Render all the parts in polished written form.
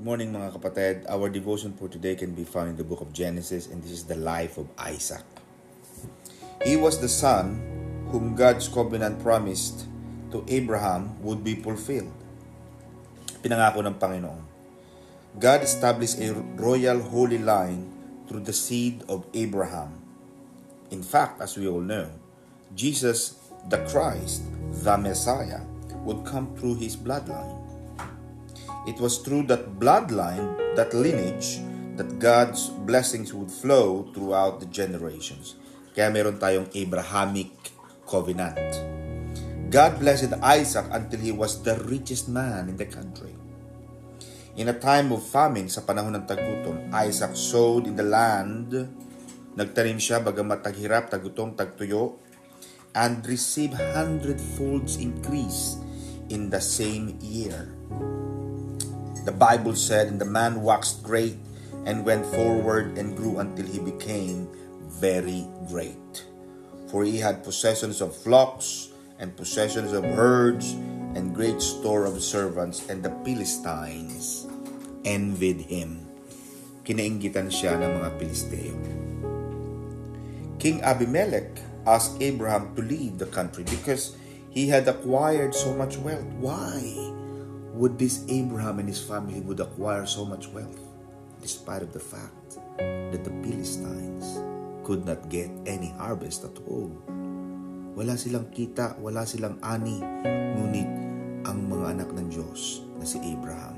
morning mga kapatid. Our devotion for today can be found in the book of Genesis, and this is the life of Isaac. He was the son whom God's covenant promised to Abraham would be fulfilled. Pinangako ng Panginoon. God established a royal holy line through the seed of Abraham. In fact, as we all know, Jesus, the Christ, the Messiah, would come through his bloodline. It was through that bloodline, that lineage, that God's blessings would flow throughout the generations. Kaya meron tayong Abrahamic covenant. God blessed Isaac until he was the richest man in the country. In a time of famine, sa panahon ng tagutom, Isaac sowed in the land. Nagtanim siya bagamat taghirap, tagutom, tagtuyo, and received 100-fold increase in the same year. The Bible said, and the man waxed great and went forward and grew until he became very great. For he had possessions of flocks and possessions of herds and great store of servants, and the Philistines envied him. Kinainggitan siya ng mga Pilisteo. King Abimelech asked Abraham to leave the country because he had acquired so much wealth. Why would this Abraham and his family would acquire so much wealth, despite of the fact that the Philistines could not get any harvest at all? Wala silang kita, wala silang ani, ngunit ang mga anak ng Diyos na si Abraham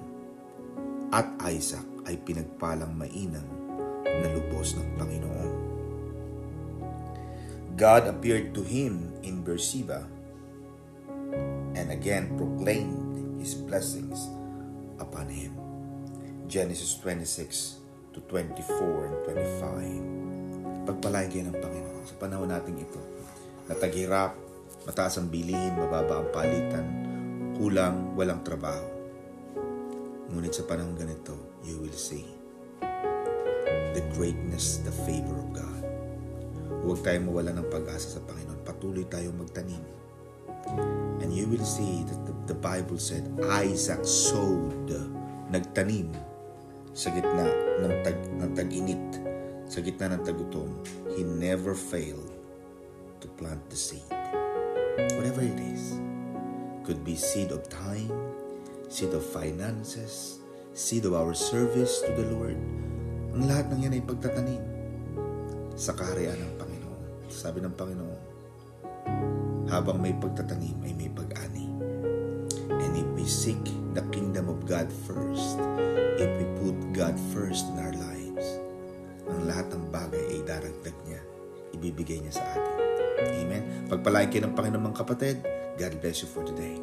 at Isaac ay pinagpalang mainang na lubos ng Panginoon. God appeared to him in Beersheba and again proclaimed his blessings upon him. Genesis 26 to 24 and 25. Pagpalain kayo ng Panginoon sa panahon natin ito. Nataghirap, mataas ang bilihin, mababa ang palitan, kulang, walang trabaho. Ngunit sa panahon ganito, you will see the greatness, the favor of God. Huwag tayong mawala ng pag-asa sa Panginoon. Patuloy tayong magtanim. And you will see that the Bible said, Isaac sowed, nagtanim sa gitna ng tag-init, sa gitna ng tagutom. He never failed to plant the seed. Whatever it is, could be seed of time, seed of finances, seed of our service to the Lord. Ang lahat ng yan ay pagtatanim sa kaharian ng Panginoon. Sabi ng Panginoon, habang may pagtatanim ay may pag-ani. And if we seek the kingdom of God first, if we put God first in our lives, ang lahat ng bagay ay daragdag niya, ibibigay niya sa atin. Amen. Pagpalain kayo ng Panginoon mga kapatid. God bless you for today.